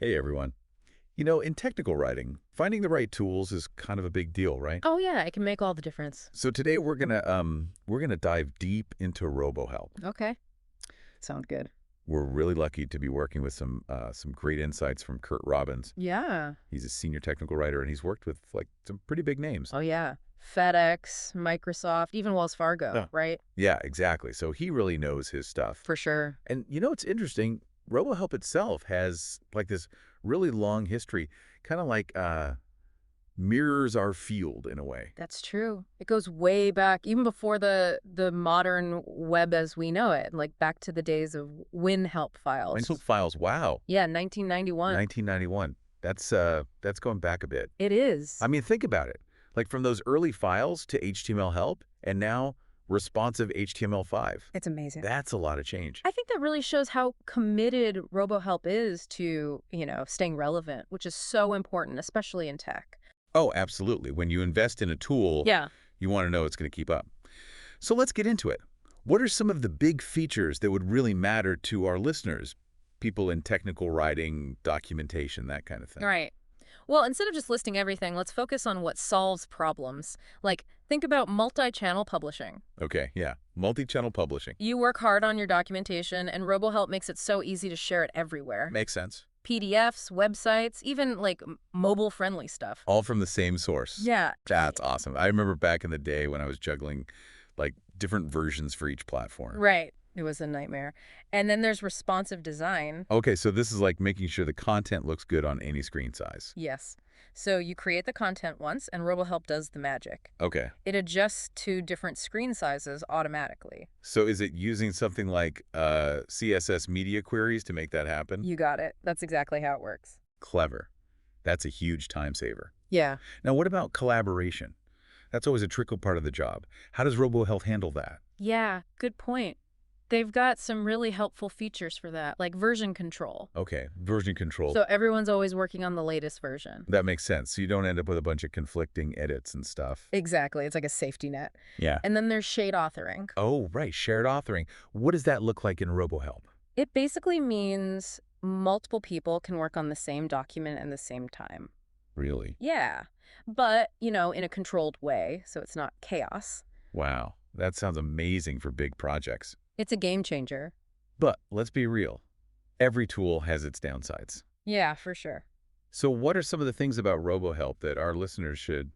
Hey everyone. In technical writing, finding the right tools is kind of a big deal, right? Oh yeah, it can make all the difference. So today we're gonna dive deep into RoboHelp. Okay. Sound good. We're really lucky to be working with some great insights from Curt Robbins. Yeah. He's a senior technical writer and he's worked with like some pretty big names. Oh yeah. FedEx, Microsoft, even Wells Yeah. Fargo, right? Yeah, exactly. So he really knows his stuff. For sure. And it's interesting. RoboHelp itself has like this really long history, kind of like mirrors our field in a way. That's true. It goes way back, even before the modern web as we know it, like back to the days of WinHelp Mental files. files, wow. Yeah, 1991. 1991. That's going back a bit. It is. I mean, think about it. Like from those early files to HTML help and now responsive HTML5. It's amazing. That's a lot of change. I think that really shows how committed RoboHelp is to, staying relevant, which is so important, especially in tech. Oh, absolutely. When you invest in a tool, Yeah. you want to know it's going to keep up. So let's get into it. What are some of the big features that would really matter to our listeners? People in technical writing, documentation, that kind of thing. Right. Well, instead of just listing everything, let's focus on what solves problems. Like, think about multi-channel publishing. Okay, yeah. Multi-channel publishing. You work hard on your documentation, and RoboHelp makes it so easy to share it everywhere. Makes sense. PDFs, websites, even like mobile-friendly stuff. All from the same source. Yeah. That's awesome. I remember back in the day when I was juggling like different versions for each platform. Right. It was a nightmare. And then there's responsive design. Okay, so this is like making sure the content looks good on any screen size. Yes. So you create the content once, and RoboHelp does the magic. Okay. It adjusts to different screen sizes automatically. So is it using something like CSS media queries to make that happen? You got it. That's exactly how it works. Clever. That's a huge time saver. Yeah. Now, what about collaboration? That's always a trickle part of the job. How does RoboHealth handle that? Yeah, good point. They've got some really helpful features for that, like version control. Okay, version control. So everyone's always working on the latest version. That makes sense. So you don't end up with a bunch of conflicting edits and stuff. Exactly. It's like a safety net. Yeah. And then there's shade authoring. Oh, right. Shared authoring. What does that look like in RoboHelp? It basically means multiple people can work on the same document at the same time. Really? Yeah. But, in a controlled way, so it's not chaos. Wow. That sounds amazing for big projects. It's a game changer. But let's be real. Every tool has its downsides. Yeah, for sure. So what are some of the things about RoboHelp that our listeners should,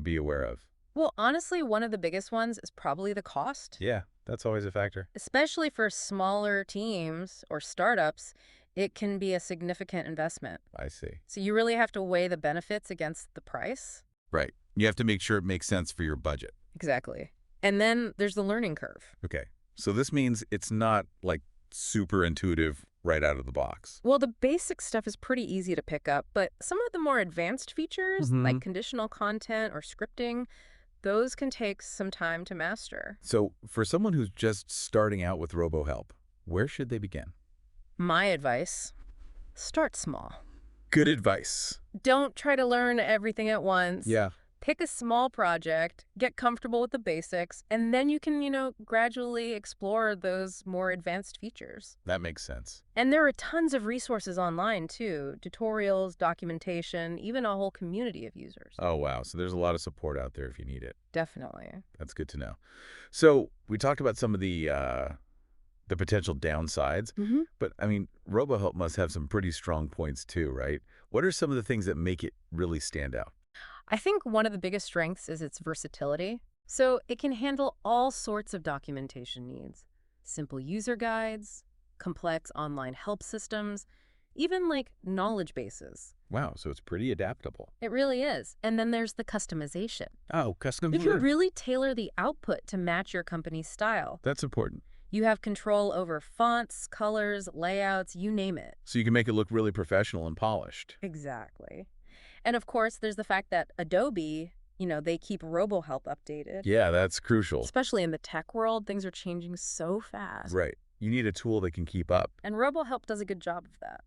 be aware of? Well, honestly, one of the biggest ones is probably the cost. Yeah, that's always a factor. Especially for smaller teams or startups, it can be a significant investment. I see. So you really have to weigh the benefits against the price. Right. You have to make sure it makes sense for your budget. Exactly. And then there's the learning curve. Okay. So this means it's not like super intuitive right out of the box. Well, the basic stuff is pretty easy to pick up, but some of the more advanced features, like conditional content or scripting, those can take some time to master. So for someone who's just starting out with RoboHelp, where should they begin? My advice, start small. Good advice. Don't try to learn everything at once. Yeah. Pick a small project, get comfortable with the basics, and then you can, gradually explore those more advanced features. That makes sense. And there are tons of resources online, too. Tutorials, documentation, even a whole community of users. Oh, wow. So there's a lot of support out there if you need it. Definitely. That's good to know. So we talked about some of the potential downsides, but I mean, RoboHelp must have some pretty strong points too, right? What are some of the things that make it really stand out? I think one of the biggest strengths is its versatility. So it can handle all sorts of documentation needs. Simple user guides, complex online help systems, even like knowledge bases. Wow, so it's pretty adaptable. It really is. And then there's the customization. Oh, custom. You can really tailor the output to match your company's style. That's important. You have control over fonts, colors, layouts, you name it. So you can make it look really professional and polished. Exactly. And of course, there's the fact that Adobe, they keep RoboHelp updated. Yeah, that's crucial. Especially in the tech world, things are changing so fast. Right. You need a tool that can keep up. And RoboHelp does a good job of that.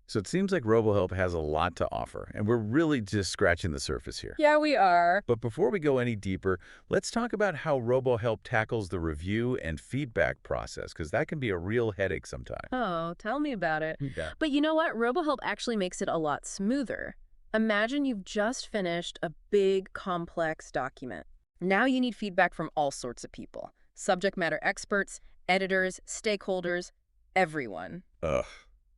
So it seems like RoboHelp has a lot to offer, and we're really just scratching the surface here. Yeah, we are. But before we go any deeper, let's talk about how RoboHelp tackles the review and feedback process, because that can be a real headache sometimes. Oh, tell me about it. Yeah. But you know what? RoboHelp actually makes it a lot smoother. Imagine you've just finished a big, complex document. Now you need feedback from all sorts of people. Subject matter experts, editors, stakeholders, everyone. Ugh,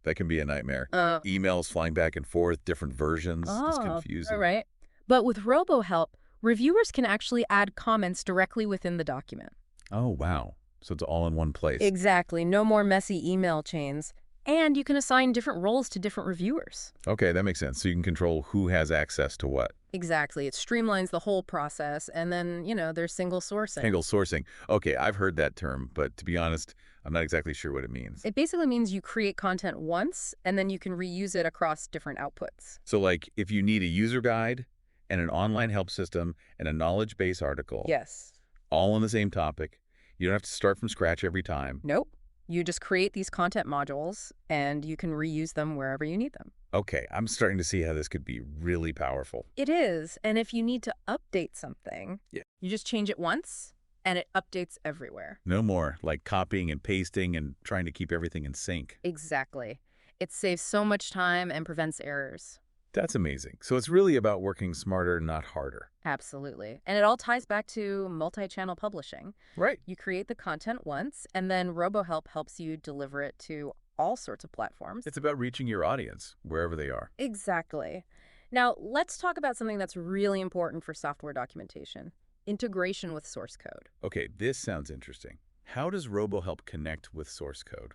that can be a nightmare. Uh, Emails flying back and forth, different versions. It's oh, confusing. all right. But with RoboHelp, reviewers can actually add comments directly within the document. Oh, wow. So it's all in one place. Exactly. No more messy email chains. And you can assign different roles to different reviewers. Okay, that makes sense. So you can control who has access to what. Exactly. It streamlines the whole process, and then, there's single sourcing. Single sourcing. Okay, I've heard that term, but to be honest, I'm not exactly sure what it means. It basically means you create content once, and then you can reuse it across different outputs. So like if you need a user guide and an online help system and a knowledge base article, Yes. all on the same topic, you don't have to start from scratch every time. Nope. You just create these content modules, and you can reuse them wherever you need them. Okay, I'm starting to see how this could be really powerful. It is, and if you need to update something, Yeah. you just change it once, and it updates everywhere. No more like copying and pasting and trying to keep everything in sync. Exactly. It saves so much time and prevents errors. That's amazing. So it's really about working smarter, not harder. Absolutely. And it all ties back to multi-channel publishing. Right. You create the content once, and then RoboHelp helps you deliver it to all sorts of platforms. It's about reaching your audience, wherever they are. Exactly. Now, let's talk about something that's really important for software documentation: integration with source code. Okay, this sounds interesting. How does RoboHelp connect with source code?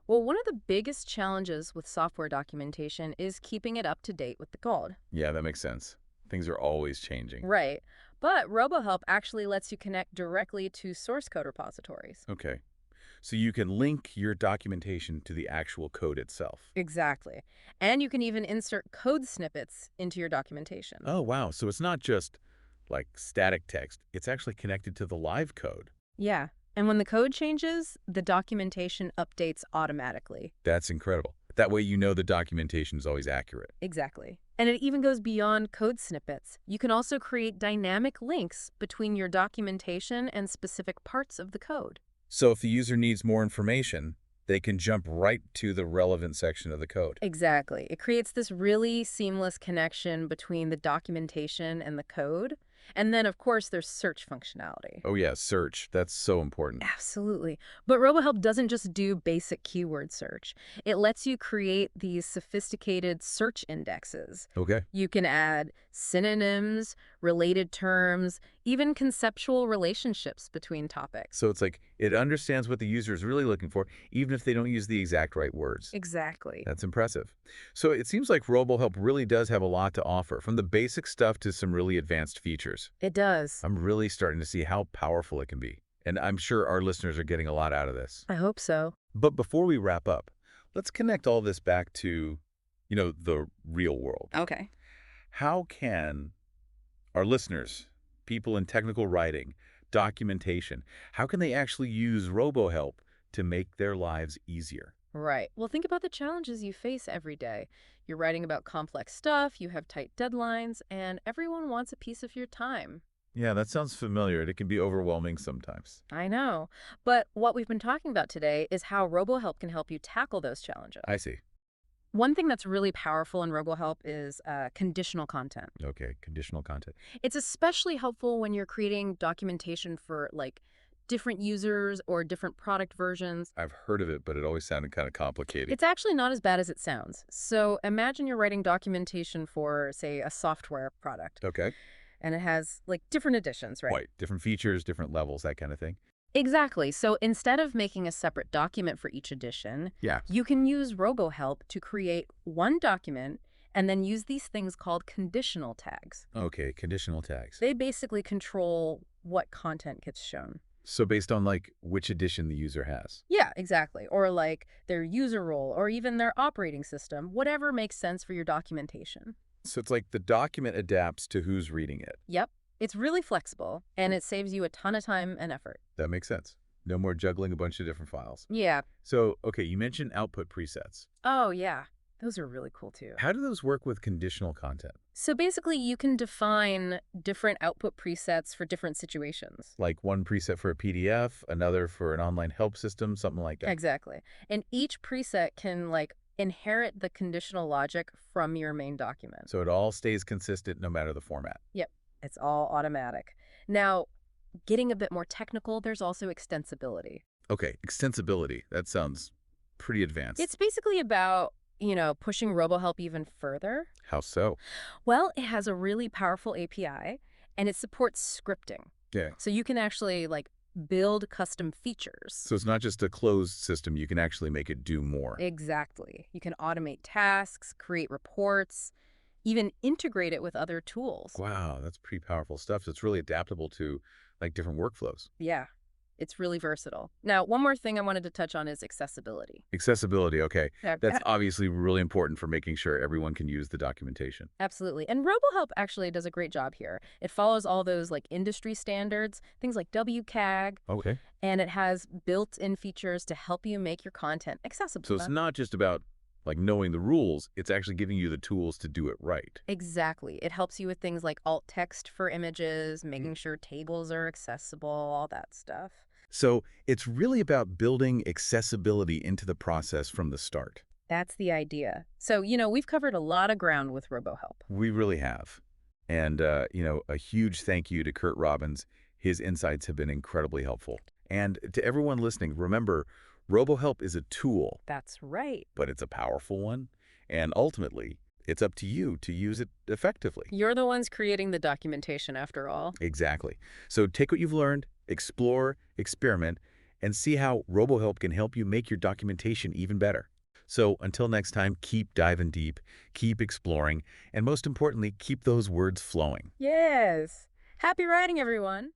Well, one of the biggest challenges with software documentation is keeping it up to date with the code. Yeah, that makes sense. Things are always changing. Right. But RoboHelp actually lets you connect directly to source code repositories. Okay. So you can link your documentation to the actual code itself. Exactly. And you can even insert code snippets into your documentation. Oh, wow. So it's not just like static text. It's actually connected to the live code. Yeah. And when the code changes, the documentation updates automatically. That's incredible. That way you know the documentation is always accurate. Exactly. And it even goes beyond code snippets. You can also create dynamic links between your documentation and specific parts of the code. So if the user needs more information, they can jump right to the relevant section of the code. Exactly. It creates this really seamless connection between the documentation and the code. And then, of course, there's search functionality. Oh yeah, search. That's so important. Absolutely. But RoboHelp doesn't just do basic keyword search. It lets you create these sophisticated search indexes. Okay. You can add synonyms, related terms, even conceptual relationships between topics. So it's like it understands what the user is really looking for, even if they don't use the exact right words. Exactly. That's impressive. So it seems like RoboHelp really does have a lot to offer, from the basic stuff to some really advanced features. It does. I'm really starting to see how powerful it can be. And I'm sure our listeners are getting a lot out of this. I hope so. But before we wrap up, let's connect all this back to, the real world. Okay. How can our listeners, people in technical writing, documentation, how can they actually use RoboHelp to make their lives easier? Right. Well, think about the challenges you face every day. You're writing about complex stuff, you have tight deadlines, and everyone wants a piece of your time. Yeah, that sounds familiar. It can be overwhelming sometimes. I know. But what we've been talking about today is how RoboHelp can help you tackle those challenges. I see. One thing that's really powerful in RoboHelp is conditional content. Okay, conditional content. It's especially helpful when you're creating documentation for different users or different product versions. I've heard of it, but it always sounded kind of complicated. It's actually not as bad as it sounds. So imagine you're writing documentation for, say, a software product. Okay. And it has different editions, right? Right. Different features, different levels, that kind of thing. Exactly. So instead of making a separate document for each edition, Yeah. you can use RoboHelp to create one document and then use these things called conditional tags. Okay, conditional tags. They basically control what content gets shown. So based on which edition the user has. Yeah, exactly. Or their user role or even their operating system, whatever makes sense for your documentation. So it's like the document adapts to who's reading it. Yep. It's really flexible, and it saves you a ton of time and effort. That makes sense. No more juggling a bunch of different files. Yeah. So, okay, you mentioned output presets. Oh, yeah. Those are really cool too. How do those work with conditional content? So basically, you can define different output presets for different situations. Like one preset for a PDF, another for an online help system, something like that. Exactly. And each preset can like inherit the conditional logic from your main document. So it all stays consistent no matter the format. Yep, it's all automatic. Now, getting a bit more technical, there's also extensibility. Okay, extensibility. That sounds pretty advanced. It's basically about, pushing RoboHelp even further. How so? Well, it has a really powerful API and it supports scripting. Yeah. So you can actually like build custom features. So it's not just a closed system. You can actually make it do more. Exactly. You can automate tasks, create reports, even integrate it with other tools. Wow, that's pretty powerful stuff. So it's really adaptable to like different workflows. Yeah, it's really versatile. Now, one more thing I wanted to touch on is accessibility. Accessibility, okay. Yeah, That's obviously really important for making sure everyone can use the documentation. absolutely. And RoboHelp actually does a great job here. It follows all those like industry standards, things like WCAG, Okay. and it has built-in features to help you make your content accessible. So it's not just about like knowing the rules, it's actually giving you the tools to do it right. Exactly. It helps you with things like alt text for images, making sure tables are accessible, all that stuff. So it's really about building accessibility into the process from the start. That's the idea. So, we've covered a lot of ground with RoboHelp. We really have. And, a huge thank you to Curt Robbins. His insights have been incredibly helpful. And to everyone listening, remember, RoboHelp is a tool, That's right. but it's a powerful one. And ultimately, it's up to you to use it effectively. You're the ones creating the documentation after all. Exactly. So take what you've learned, explore, experiment, and see how RoboHelp can help you make your documentation even better. So until next time, keep diving deep, keep exploring, and most importantly, keep those words flowing. Yes. Happy writing, everyone.